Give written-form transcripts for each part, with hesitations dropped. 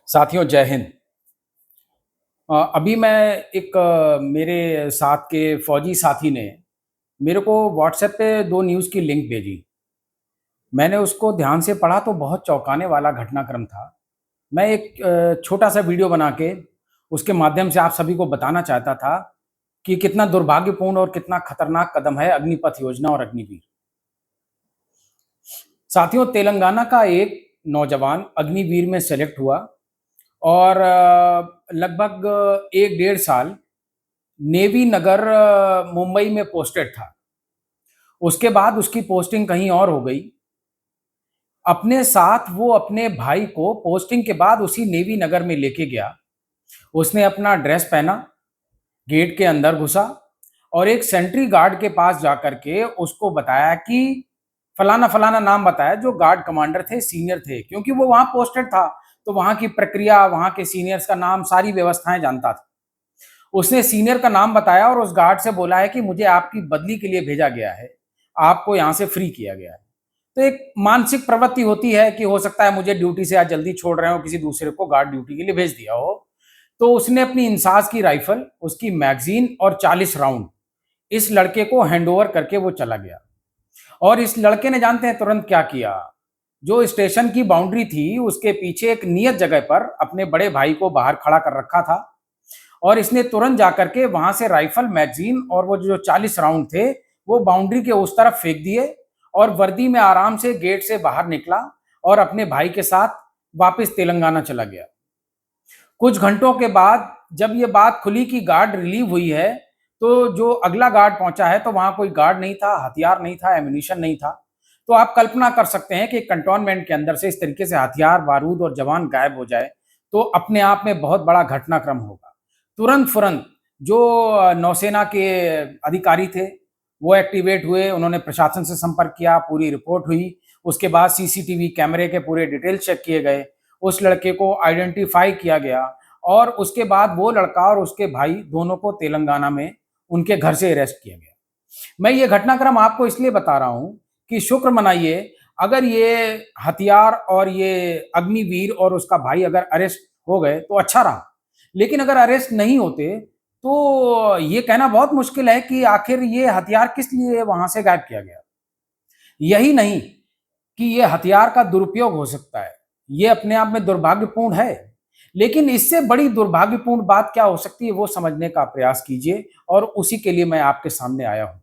साथियों जय हिंद। अभी मैं एक मेरे साथ के फौजी साथी ने मेरे को व्हाट्सएप पे 2 न्यूज़ की लिंक भेजी। मैंने उसको ध्यान से पढ़ा तो बहुत चौंकाने वाला घटनाक्रम था। मैं एक छोटा-सा वीडियो बना के उसके माध्यम से आप सभी को बताना चाहता था कि कितना दुर्भाग्यपूर्ण और कितना खतरनाक कदम है अग्निपथ योजना और अग्निवीर। साथियों, तेलंगाना का एक नौजवान अग्निवीर में सेलेक्ट हुआ और लगभग 1 डेढ़ साल नेवी नगर मुंबई में पोस्टेड था। उसके बाद उसकी पोस्टिंग कहीं और हो गई। अपने साथ वो अपने भाई को पोस्टिंग के बाद उसी नेवी नगर में लेके गया। उसने अपना ड्रेस पहना, गेट के अंदर घुसा और एक सेंट्री गार्ड के पास जाकर के उसको बताया कि फलाना-फलाना नाम बताया, जो गार्ड कमांडर थे, सीनियर थे, क्योंकि वो वहाँ पोस्टेड था, तो वहाँ की प्रक्रिया, वहाँ के सीनियर्स का नाम, सारी व्यवस्थाएँ जानता था। उसने सीनियर का नाम बताया और उस गार्ड से बोला है कि मुझे आपकी बदली के लिए भेजा गया है, आपको यहाँ से फ्री किया गया है। तो एक मानसिक प्रवृत्ति होती है कि हो सकता है मुझे ड्यूटी से आज जल्दी छोड़ रहे हो, किसी दूसरे को गार्ड ड्यूटी के लिए भेज दिया हो। तो उसने अपनी इंसास की राइफल, उसकी मैगज़ीन और 40 राउंड इस लड़के को हैंडओवर करके वो चला गया। और इस लड़के ने जानते हैं तुरंत क्या किया? जो स्टेशन की बाउंड्री थी, उसके पीछे एक नियत जगह पर अपने बड़े भाई को बाहर खड़ा कर रखा था और इसने तुरंत जाकर के वहां से राइफल, मैगजीन और वो जो 40 राउंड थे, वो बाउंड्री के उस तरफ फेंक दिए और वर्दी में आराम से गेट से बाहर निकला और अपने भाई के साथ वापस तेलंगाना चला गया। कुछ घंटों के बाद जब ये बात खुली कि गार्ड रिलीव हुई है, तो जो अगला गार्ड पहुंचा है तो वहां कोई गार्ड नहीं था, हथियार नहीं था, एम्यूनिशन नहीं था। तो आप कल्पना कर सकते हैं कि कंटोनमेंट के अंदर से इस तरीके से हथियार, बारूद और जवान गायब हो जाए, तो अपने आप में बहुत बड़ा घटनाक्रम होगा। तुरंत-फुरंत जो नौसेना के अधिकारी थे, वो एक्टिवेट हुए, उन्होंने प्रशासन से संपर्क किया, पूरी रिपोर्ट हुई। उसके बाद सीसीटीवी कैमरे के पूरे डिटेल्स चेक किए गए, उस लड़के को आइडेंटिफाई किया गया और उसके बाद वो लड़का और उसके भाई दोनों को तेलंगाना में उनके घर से अरेस्ट किया गया। मैं ये घटनाक्रम आपको इसलिए बता रहा हूँ कि शुक्र मनाइए, अगर ये हथियार और ये अग्निवीर और उसका भाई अगर अरेस्ट हो गए तो अच्छा रहा। लेकिन अगर अरेस्ट नहीं होते तो ये कहना बहुत मुश्किल है कि आखिर ये हथियार किस लिए वहां से गायब किया गया। यही नहीं कि ये हथियार का दुरुपयोग हो सकता है, ये अपने आप में दुर्भाग्यपूर्ण है। लेकिन इससे बड़ी दुर्भाग्यपूर्ण बात क्या हो सकती है, वो समझने का प्रयास कीजिए और उसी के लिए मैं आपके सामने आया हूं।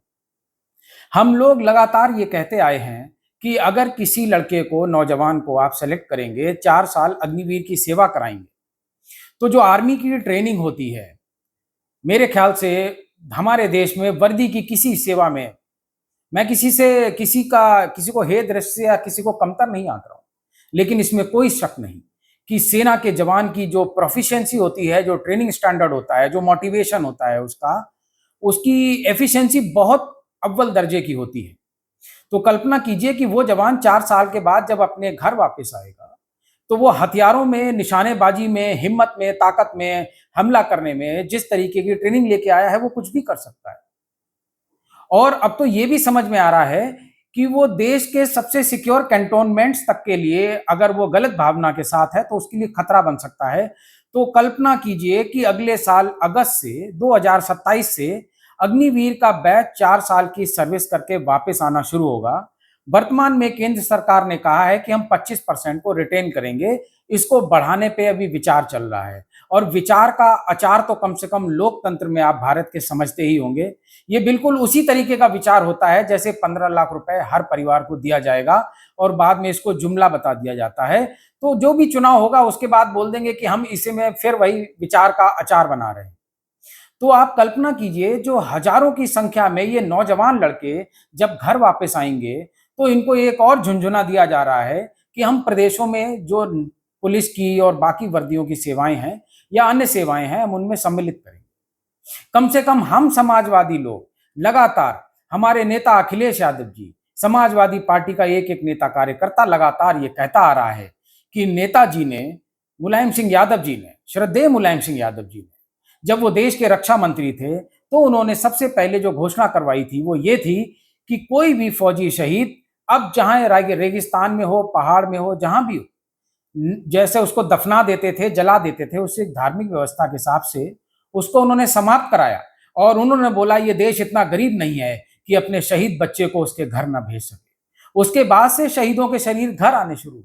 हम लोग लगातार ये कहते आए हैं कि अगर किसी लड़के को, नौजवान को आप सेलेक्ट करेंगे, 4 साल अग्निवीर की सेवा कराएंगे, तो जो आर्मी की ट्रेनिंग होती है, मेरे ख्याल से हमारे देश में वर्दी की किसी सेवा में मैं किसी को हे दृष्टि से या किसी को कमतर नहीं आंक रहा हूं, लेकिन इसमें कोई शक नहीं कि सेना के जवान की जो प्रोफिशिएंसी होती है, जो ट्रेनिंग स्टैंडर्ड होता है, जो मोटिवेशन होता है उसका, उसकी एफिशिएंसी बहुत अव्वल दर्जे की होती है। तो कल्पना कीजिए कि वो जवान 4 साल के बाद जब अपने घर वापस आएगा, तो वो हथियारों में, निशानेबाजी में, हिम्मत में, ताकत में, हमला करने में जिस तरीके की ट्रेनिंग लेके आया है, वो कुछ भी कर सकता है। और अब तो ये भी समझ में आ रहा है कि वो देश के सबसे सिक्योर कैंटोनमेंट्स तक के लिए अगर वो गलत भावना के साथ है तो उसके लिए खतरा बन सकता है। तो कल्पना कीजिए कि अगले साल अगस्त से 2027 से अग्निवीर का बैच 4 साल की सर्विस करके वापस आना शुरू होगा। वर्तमान में केंद्र सरकार ने कहा है कि हम 25% को रिटेन करेंगे, इसको बढ़ाने पे अभी विचार चल रहा है। और विचार का आचार तो कम से कम लोकतंत्र में आप भारत के समझते ही होंगे। ये बिल्कुल उसी तरीके का विचार होता है जैसे 15 लाख रुपए हर परिवार को दिया जाएगा और बाद में इसको जुमला बता दिया जाता है। तो जो भी चुनाव होगा उसके बाद बोल देंगे कि हम इसी में फिर वही विचार का अचार बना रहे हैं। तो आप कल्पना कीजिए, जो हजारों की संख्या में ये नौजवान लड़के जब घर वापस आएंगे, तो इनको एक और झुनझुना दिया जा रहा है कि हम प्रदेशों में जो पुलिस की और बाकी वर्दियों की सेवाएं हैं या अन्य सेवाएं हैं, हम उनमें सम्मिलित करेंगे। कम से कम हम समाजवादी लोग लगातार, हमारे नेता अखिलेश यादव जी, समाजवादी पार्टी का एक एक नेता कार्यकर्ता लगातार ये कहता आ रहा है कि नेताजी ने, मुलायम सिंह यादव जी ने, श्रद्धेय मुलायम सिंह यादव जी ने, जब वो देश के रक्षा मंत्री थे तो उन्होंने सबसे पहले जो घोषणा करवाई थी वो ये थी कि कोई भी फौजी शहीद अब जहां रेगिस्तान में हो, पहाड़ में हो, जहां भी हो, जैसे उसको दफना देते थे, जला देते थे, उससे एक धार्मिक व्यवस्था के हिसाब से उसको उन्होंने समाप्त कराया और उन्होंने बोला ये देश इतना गरीब नहीं है कि अपने शहीद बच्चे को उसके घर ना भेज सके। उसके बाद से शहीदों के शरीर घर आने शुरू हुए।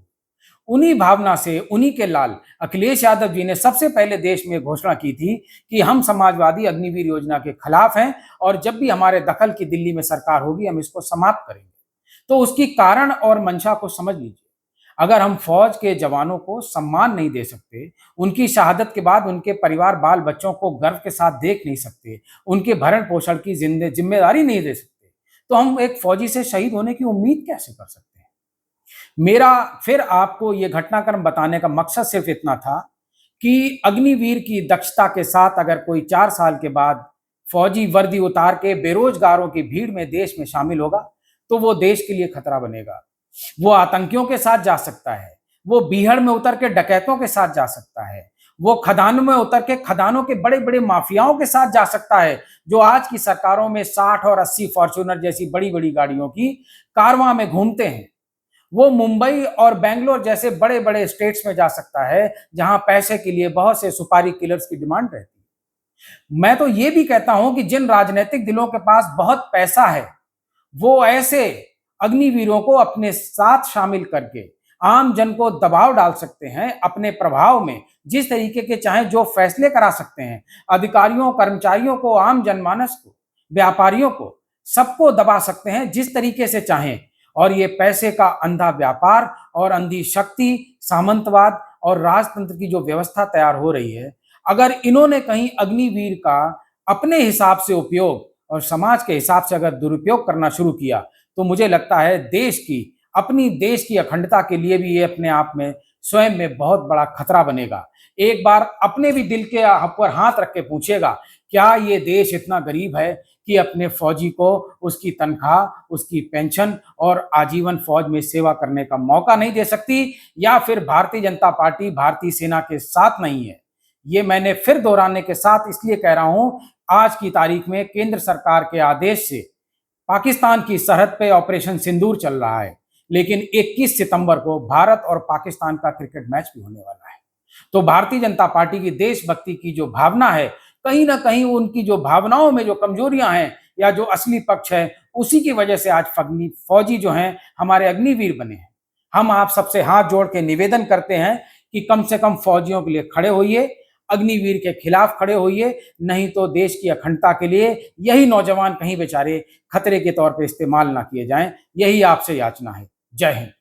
उन्हीं भावना से उन्हीं के लाल अखिलेश यादव जी ने सबसे पहले देश में घोषणा की थी कि हम समाजवादी अग्निवीर योजना के खिलाफ हैं और जब भी हमारे दखल की दिल्ली में सरकार होगी हम इसको समाप्त करेंगे। तो उसकी कारण और मंशा को समझ लीजिए। अगर हम फौज के जवानों को सम्मान नहीं दे सकते, उनकी शहादत के बाद उनके परिवार बाल बच्चों को गर्व के साथ देख नहीं सकते, उनके भरण पोषण की जिम्मेदारी नहीं दे सकते, तो हम एक फौजी से शहीद होने की उम्मीद कैसे कर सकते हैं। मेरा फिर आपको ये घटनाक्रम बताने का मकसद सिर्फ इतना था कि अग्निवीर की दक्षता के साथ अगर कोई 4 साल के बाद फौजी वर्दी उतार के बेरोजगारों की भीड़ में देश में शामिल होगा तो वो देश के लिए खतरा बनेगा। वो आतंकियों के साथ जा सकता है, वो बीहड़ में उतर के डकैतों के साथ जा सकता है, वो खदानों में उतर के खदानों के बड़े बड़े माफियाओं के साथ जा सकता है जो आज की सरकारों में 60 और 80 फॉर्च्यूनर जैसी बड़ी बड़ी गाड़ियों की कारवां में घूमते हैं। वो मुंबई और बेंगलोर जैसे बड़े बड़े स्टेट्स में जा सकता है जहां पैसे के लिए बहुत से सुपारी किलर्स की डिमांड रहती है। मैं तो ये भी कहता हूं कि जिन राजनीतिक दिलों के पास बहुत पैसा है वो ऐसे अग्निवीरों को अपने साथ शामिल करके आम जन को दबाव डाल सकते हैं अपने प्रभाव में, जिस तरीके के चाहे जो फैसले करा सकते हैं। अधिकारियों, कर्मचारियों को, आम जनमानस को, व्यापारियों को, सबको दबा सकते हैं जिस तरीके से चाहें। और ये पैसे का अंधा व्यापार और अंधी शक्ति, सामंतवाद और राजतंत्र की जो व्यवस्था तैयार हो रही है, अगर इन्होंने कहीं अग्निवीर का अपने हिसाब से उपयोग और समाज के हिसाब से अगर दुरुपयोग करना शुरू किया तो मुझे लगता है देश की, अपनी देश की अखंडता के लिए भी ये अपने आप में स्वयं में बहुत बड़ा खतरा बनेगा। एक बार अपने भी दिल के ऊपर हाथ रख के पूछेगा, क्या ये देश इतना गरीब है कि अपने फौजी को उसकी तनख्वाह, उसकी पेंशन और आजीवन फौज में सेवा करने का मौका नहीं दे सकती, या फिर भारतीय जनता पार्टी भारतीय सेना के साथ नहीं है। ये मैंने फिर दोहराने के साथ इसलिए कह रहा हूं, आज की तारीख में केंद्र सरकार के आदेश से पाकिस्तान की सरहद पे ऑपरेशन सिंदूर चल रहा है, लेकिन 21 सितंबर को भारत और पाकिस्तान का क्रिकेट मैच भी होने वाला है। तो भारतीय जनता पार्टी की देशभक्ति की जो भावना है, कहीं ना कहीं उनकी जो भावनाओं में जो कमजोरियां हैं या जो असली पक्ष है, उसी की वजह से आज फौजी जो हैं हमारे अग्निवीर बने हैं। हम आप सबसे हाथ जोड़ के निवेदन करते हैं कि कम से कम फौजियों के लिए खड़े होइए, अग्निवीर के खिलाफ खड़े होइए, नहीं तो देश की अखंडता के लिए यही नौजवान कहीं बेचारे खतरे के तौर पे इस्तेमाल ना किए जाएं। यही आपसे याचना है। जय हिंद।